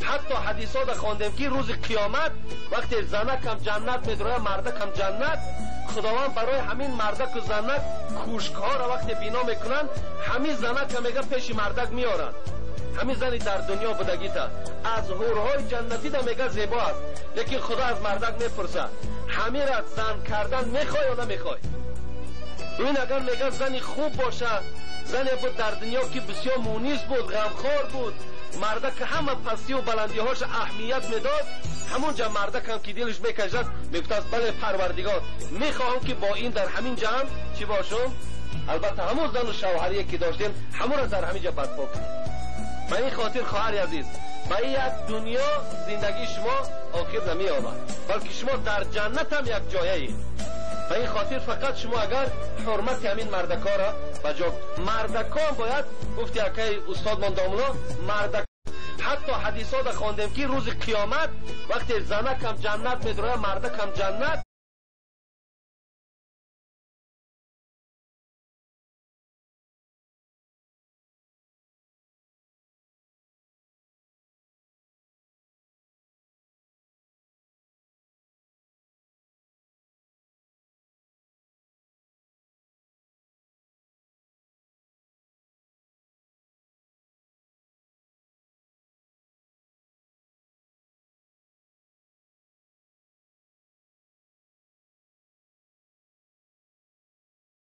حتی حدیثا را خواندیم که روز قیامت وقتی زنک هم جنت میدروه مردک هم جنت، خداوند برای همین مردک و زنک کوشک‌ها را وقتی بینا میکنن، همین زنک هم میگه پیش مردک میارن. همین زنی در دنیا بودگیتا از حورهای جنتی دا میگه زیبا است، لیکن خدا از مردک میپرسه همین را زن کردن میخوای یا نمیخوای؟ این اگر میگه زنی خوب باشه، زنی بود در دنیا که بسیار مونیس بود، غمخوار بود، مردک همه پستی و بلندی هاش اهمیت میداد، همونجا مردک هم که دلش میکشد میگفت بله پروردگار میخواهم که با این در همین جمع چی باشم؟ البته همون زن و شوهری که داشتیم همون را در همین جا برپا کنیم. به این خاطر خواهر عزیز، به این یک دنیا زندگی شما آخر نمی آمد، بلکه شما در جنت هم یک جایه اید. به این خاطر فقط شما اگر حرمت همین مردکا را بجا، مردکان باید گفتی اکی استاد من دامنا مردک، حتی حدیثا را خواندیم که روز قیامت وقتی زنک هم جنت میدروه مردک هم جنت،